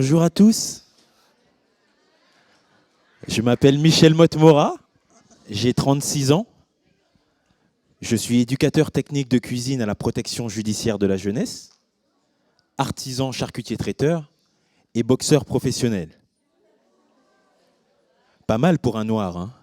Bonjour à tous, je m'appelle Michel Motte-Mora, j'ai 36 ans, je suis éducateur technique de cuisine à la protection judiciaire de la jeunesse, artisan charcutier traiteur et boxeur professionnel. Pas mal pour un noir, hein.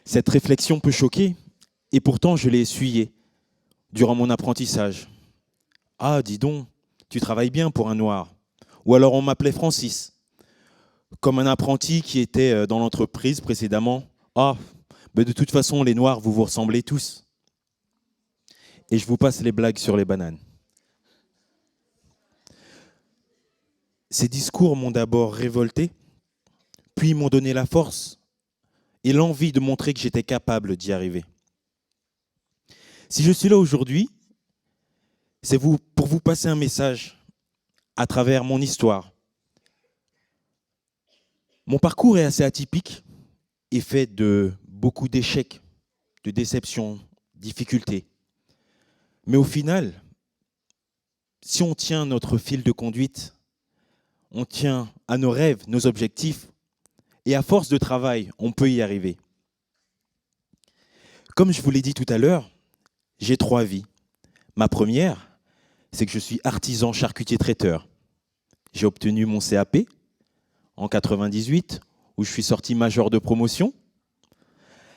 Cette réflexion peut choquer, et pourtant je l'ai essuyée durant mon apprentissage. Ah, dis donc, tu travailles bien pour un noir. Ou alors on m'appelait Francis, comme un apprenti qui était dans l'entreprise précédemment. Ah, mais de toute façon, les noirs, vous vous ressemblez tous. Et je vous passe les blagues sur les bananes. Ces discours m'ont d'abord révolté, puis m'ont donné la force et l'envie de montrer que j'étais capable d'y arriver. Si je suis là aujourd'hui, c'est pour vous passer un message à travers mon histoire. Mon parcours est assez atypique et fait de beaucoup d'échecs, de déceptions, difficultés. Mais au final, si on tient notre fil de conduite, on tient à nos rêves, nos objectifs, et à force de travail, on peut y arriver. Comme je vous l'ai dit tout à l'heure, j'ai 3 vies. Ma première, c'est que je suis artisan charcutier traiteur. J'ai obtenu mon CAP en 98, où je suis sorti major de promotion.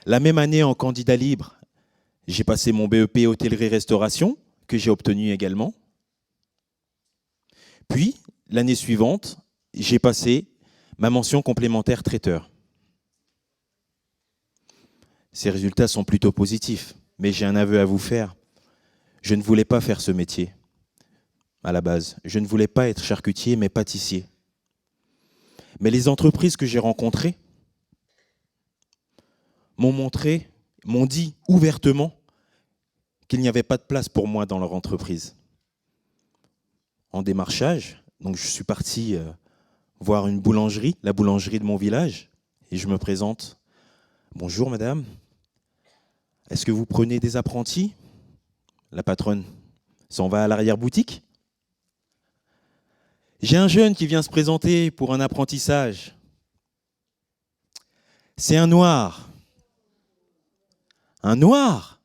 La même année, en candidat libre, j'ai passé mon BEP hôtellerie-restauration, que j'ai obtenu également. Puis, l'année suivante, j'ai passé ma mention complémentaire traiteur. Ces résultats sont plutôt positifs, mais j'ai un aveu à vous faire. Je ne voulais pas faire ce métier, à la base. Je ne voulais pas être charcutier, mais pâtissier. Mais les entreprises que j'ai rencontrées m'ont dit ouvertement qu'il n'y avait pas de place pour moi dans leur entreprise. En démarchage, donc je suis parti voir une boulangerie, la boulangerie de mon village, et je me présente. Bonjour madame, est-ce que vous prenez des apprentis? La patronne s'en va à l'arrière-boutique. J'ai un jeune qui vient se présenter pour un apprentissage. C'est un noir. Un noir?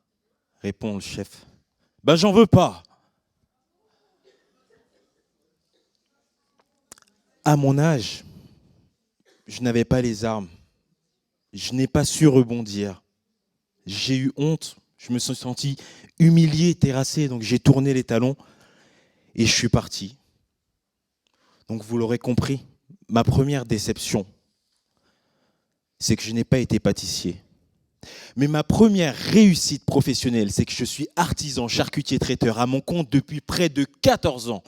Répond le chef. Ben j'en veux pas. À mon âge, je n'avais pas les armes. Je n'ai pas su rebondir. J'ai eu honte. Je me suis senti humilié, terrassé. Donc j'ai tourné les talons et je suis parti. Donc vous l'aurez compris, ma première déception, c'est que je n'ai pas été pâtissier. Mais ma première réussite professionnelle, c'est que je suis artisan, charcutier, traiteur à mon compte depuis près de 14 ans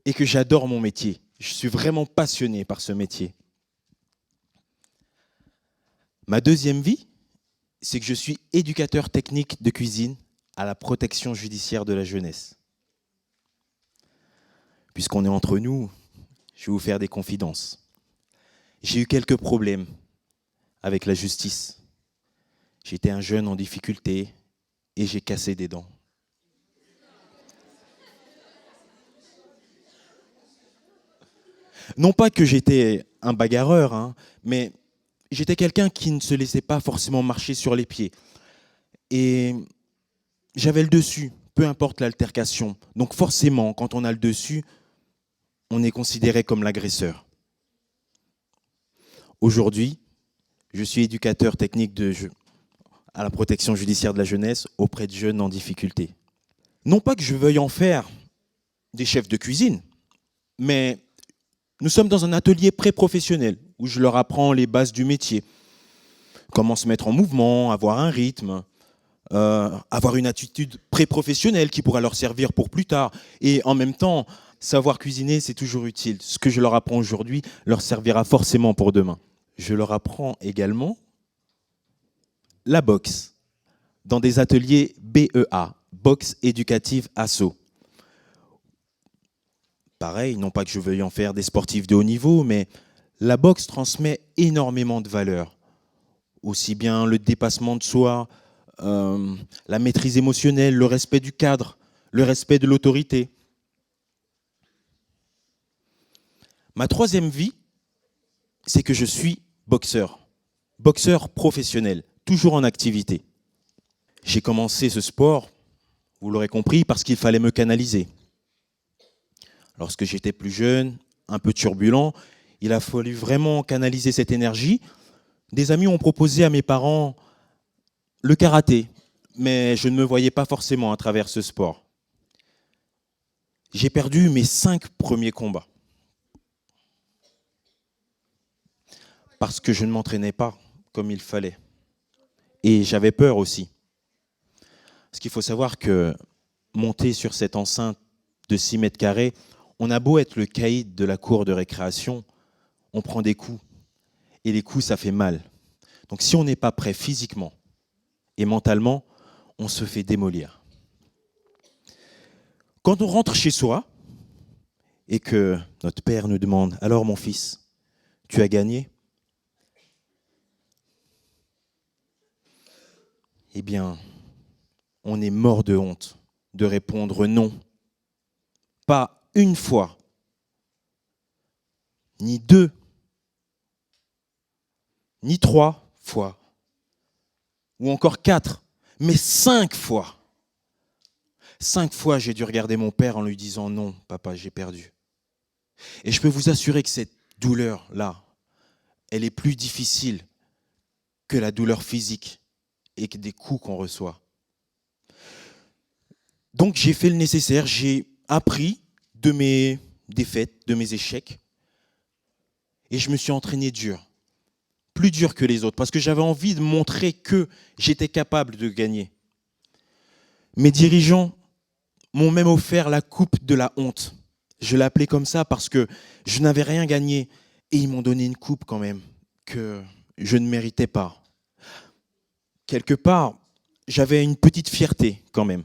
et que j'adore mon métier. Je suis vraiment passionné par ce métier. Ma deuxième vie, c'est que je suis éducateur technique de cuisine à la protection judiciaire de la jeunesse. Puisqu'on est entre nous, je vais vous faire des confidences. J'ai eu quelques problèmes avec la justice. J'étais un jeune en difficulté et j'ai cassé des dents. Non pas que j'étais un bagarreur, hein, mais j'étais quelqu'un qui ne se laissait pas forcément marcher sur les pieds. Et j'avais le dessus, peu importe l'altercation. Donc forcément, quand on a le dessus, on est considéré comme l'agresseur. Aujourd'hui, je suis éducateur technique à la protection judiciaire de la jeunesse auprès de jeunes en difficulté. Non pas que je veuille en faire des chefs de cuisine, mais nous sommes dans un atelier pré-professionnel où je leur apprends les bases du métier. Comment se mettre en mouvement, avoir un rythme, avoir une attitude pré-professionnelle qui pourra leur servir pour plus tard. Et en même temps, savoir cuisiner, c'est toujours utile. Ce que je leur apprends aujourd'hui leur servira forcément pour demain. Je leur apprends également la boxe dans des ateliers BEA, Boxe Éducative Asso. Pareil, non pas que je veuille en faire des sportifs de haut niveau, mais la boxe transmet énormément de valeurs. Aussi bien le dépassement de soi, la maîtrise émotionnelle, le respect du cadre, le respect de l'autorité. Ma troisième vie, c'est que je suis boxeur. Boxeur professionnel, toujours en activité. J'ai commencé ce sport, vous l'aurez compris, parce qu'il fallait me canaliser. Lorsque j'étais plus jeune, un peu turbulent, il a fallu vraiment canaliser cette énergie. Des amis ont proposé à mes parents le karaté, mais je ne me voyais pas forcément à travers ce sport. J'ai perdu mes 5 premiers combats parce que je ne m'entraînais pas comme il fallait. Et j'avais peur aussi. Parce qu'il faut savoir que monter sur cette enceinte de 6 mètres carrés, on a beau être le caïd de la cour de récréation, on prend des coups. Et les coups, ça fait mal. Donc si on n'est pas prêt physiquement et mentalement, on se fait démolir. Quand on rentre chez soi et que notre père nous demande « Alors mon fils, tu as gagné ?» Eh bien, on est mort de honte de répondre non. Pas une fois, ni 2, ni 3 fois, ou encore 4, mais 5 fois. 5 fois, j'ai dû regarder mon père en lui disant « Non, papa, j'ai perdu ». Et je peux vous assurer que cette douleur-là, elle est plus difficile que la douleur physique et que des coups qu'on reçoit. Donc j'ai fait le nécessaire, j'ai appris de mes défaites, de mes échecs, et je me suis entraîné dur, plus dur que les autres, parce que j'avais envie de montrer que j'étais capable de gagner. Mes dirigeants m'ont même offert la coupe de la honte. Je l'appelais comme ça parce que je n'avais rien gagné, et ils m'ont donné une coupe quand même que je ne méritais pas. Quelque part, j'avais une petite fierté quand même.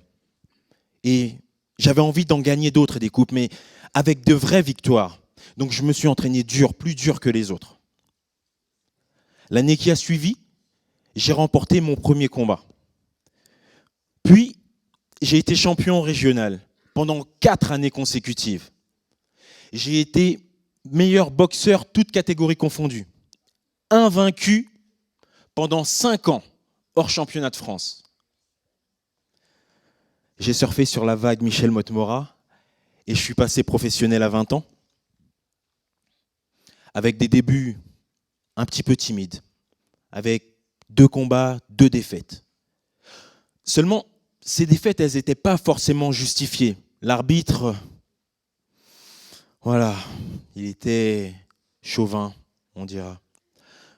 Et j'avais envie d'en gagner d'autres des coupes, mais avec de vraies victoires. Donc je me suis entraîné dur, plus dur que les autres. L'année qui a suivi, j'ai remporté mon premier combat. Puis, j'ai été champion régional pendant 4 années consécutives. J'ai été meilleur boxeur, toutes catégories confondues. Invaincu pendant 5 ans, hors championnat de France. J'ai surfé sur la vague Michel Motte-Morat et je suis passé professionnel à 20 ans, avec des débuts un petit peu timides, avec 2 combats, 2 défaites. Seulement, ces défaites, elles n'étaient pas forcément justifiées. L'arbitre, voilà, il était chauvin, on dira.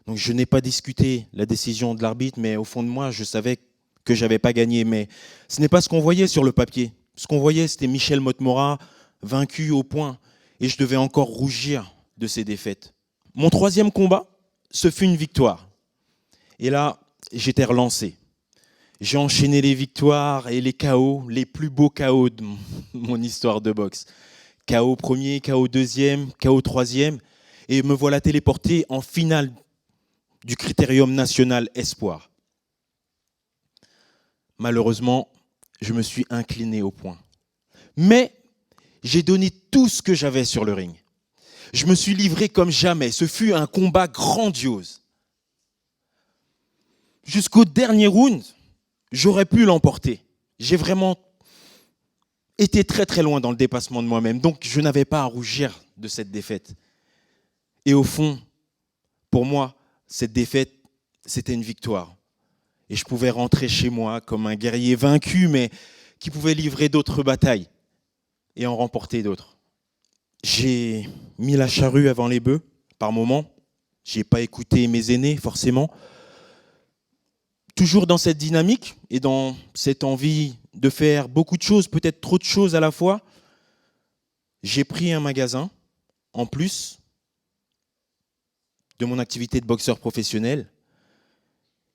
Donc je n'ai pas discuté la décision de l'arbitre, mais au fond de moi, je savais que je n'avais pas gagné. Mais ce n'est pas ce qu'on voyait sur le papier. Ce qu'on voyait, c'était Michel Motte-Morat vaincu au point. Et je devais encore rougir de ces défaites. Mon 3e combat, ce fut une victoire. Et là, j'étais relancé. J'ai enchaîné les victoires et les KO, les plus beaux KO de mon histoire de boxe. KO premier, KO deuxième, KO troisième. Et me voilà téléporté en finale du Critérium national Espoir. Malheureusement, je me suis incliné au point. Mais j'ai donné tout ce que j'avais sur le ring. Je me suis livré comme jamais. Ce fut un combat grandiose. Jusqu'au dernier round, j'aurais pu l'emporter. J'ai vraiment été très très loin dans le dépassement de moi-même. Donc je n'avais pas à rougir de cette défaite. Et au fond, pour moi, cette défaite, c'était une victoire. Et je pouvais rentrer chez moi comme un guerrier vaincu, mais qui pouvait livrer d'autres batailles et en remporter d'autres. J'ai mis la charrue avant les bœufs, par moments. Je n'ai pas écouté mes aînés, forcément. Toujours dans cette dynamique et dans cette envie de faire beaucoup de choses, peut-être trop de choses à la fois, j'ai pris un magasin, en plus de mon activité de boxeur professionnel.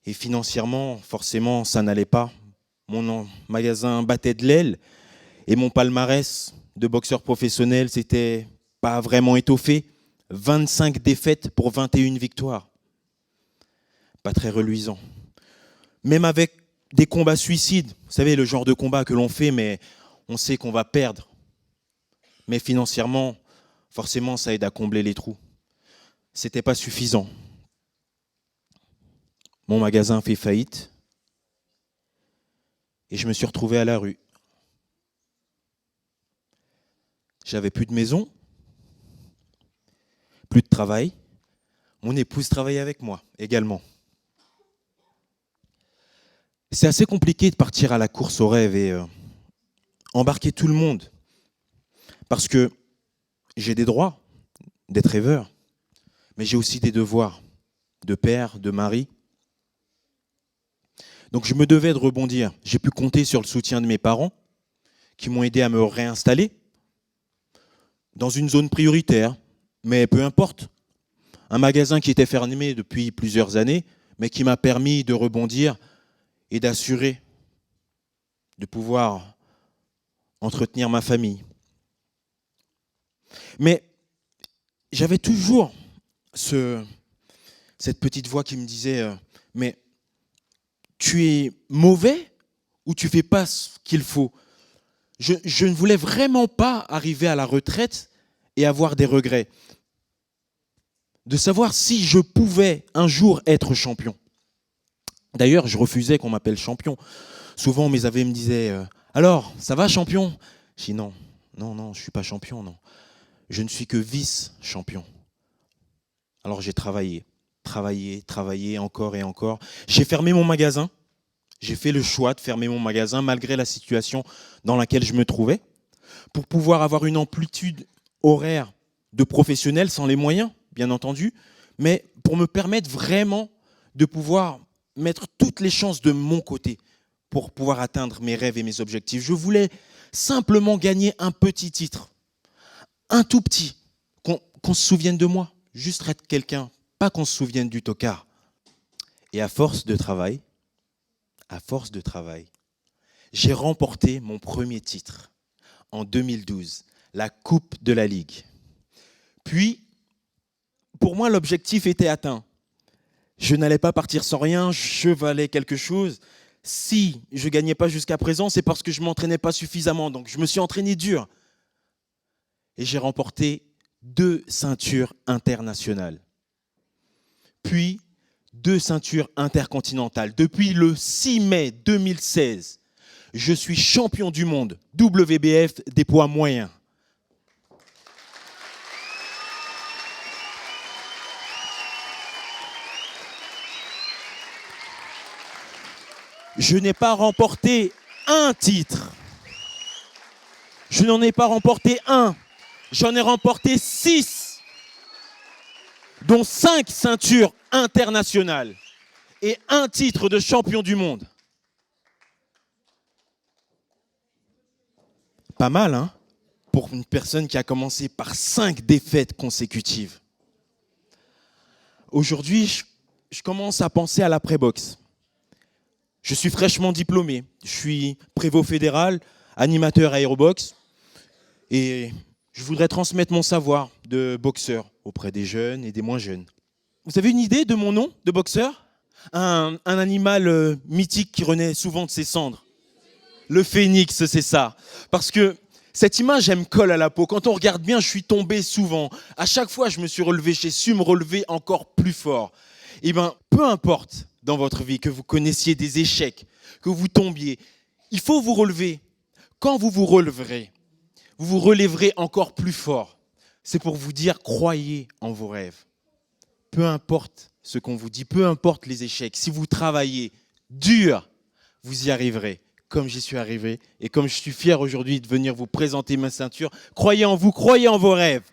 Et financièrement, forcément, ça n'allait pas. Mon magasin battait de l'aile et mon palmarès de boxeur professionnel, c'était pas vraiment étoffé. 25 défaites pour 21 victoires. Pas très reluisant. Même avec des combats suicides, vous savez, le genre de combat que l'on fait, mais on sait qu'on va perdre. Mais financièrement, Forcément, ça aide à combler les trous. C'était pas suffisant. Mon magasin a fait faillite et je me suis retrouvé à la rue. J'avais plus de maison, plus de travail. Mon épouse travaillait avec moi également. C'est assez compliqué de partir à la course au rêve et embarquer tout le monde. Parce que j'ai des droits d'être rêveur, mais j'ai aussi des devoirs de père, de mari. Donc je me devais de rebondir. J'ai pu compter sur le soutien de mes parents qui m'ont aidé à me réinstaller dans une zone prioritaire, mais peu importe. Un magasin qui était fermé depuis plusieurs années, mais qui m'a permis de rebondir et d'assurer de pouvoir entretenir ma famille. Mais j'avais toujours cette petite voix qui me disait mais tu es mauvais ou tu fais pas ce qu'il faut? Je ne voulais vraiment pas arriver à la retraite et avoir des regrets. De savoir si je pouvais un jour être champion. D'ailleurs, je refusais qu'on m'appelle champion. Souvent, mes amis me disaient alors, ça va champion? Je dis non, je ne suis pas champion, non. Je ne suis que vice-champion. Alors j'ai travaillé encore et encore. J'ai fermé mon magasin. J'ai fait le choix de fermer mon magasin malgré la situation dans laquelle je me trouvais pour pouvoir avoir une amplitude horaire de professionnel sans les moyens, bien entendu, mais pour me permettre vraiment de pouvoir mettre toutes les chances de mon côté pour pouvoir atteindre mes rêves et mes objectifs. Je voulais simplement gagner un petit titre, un tout petit, qu'on se souvienne de moi, juste être quelqu'un, pas qu'on se souvienne du tocard. Et à force de travail, j'ai remporté mon premier titre en 2012, la Coupe de la Ligue. Puis, pour moi, l'objectif était atteint. Je n'allais pas partir sans rien, je valais quelque chose. Si je ne gagnais pas jusqu'à présent, c'est parce que je ne m'entraînais pas suffisamment. Donc, je me suis entraîné dur. Et j'ai remporté 2 ceintures internationales. Puis, 2 ceintures intercontinentales. Depuis le 6 mai 2016, je suis champion du monde WBF des poids moyens. Je n'ai pas remporté un titre. Je n'en ai pas remporté un. J'en ai remporté 6, dont 5 ceintures internationales et 1 titre de champion du monde. Pas mal, hein, pour une personne qui a commencé par 5 défaites consécutives. Aujourd'hui, je commence à penser à l'après-boxe. Je suis fraîchement diplômé. Je suis prévôt fédéral, animateur aérobox. Et je voudrais transmettre mon savoir de boxeur auprès des jeunes et des moins jeunes. Vous avez une idée de mon nom de boxeur? Un animal mythique qui renaît souvent de ses cendres. Le phénix, c'est ça. Parce que cette image, elle me colle à la peau. Quand on regarde bien, je suis tombé souvent. À chaque fois, je me suis relevé. J'ai su me relever encore plus fort. Eh bien, peu importe dans votre vie que vous connaissiez des échecs, que vous tombiez, il faut vous relever. Quand vous vous relèverez, vous vous relèverez encore plus fort. C'est pour vous dire, croyez en vos rêves. Peu importe ce qu'on vous dit, peu importe les échecs, si vous travaillez dur, vous y arriverez. Comme j'y suis arrivé et comme je suis fier aujourd'hui de venir vous présenter ma ceinture, croyez en vous, croyez en vos rêves.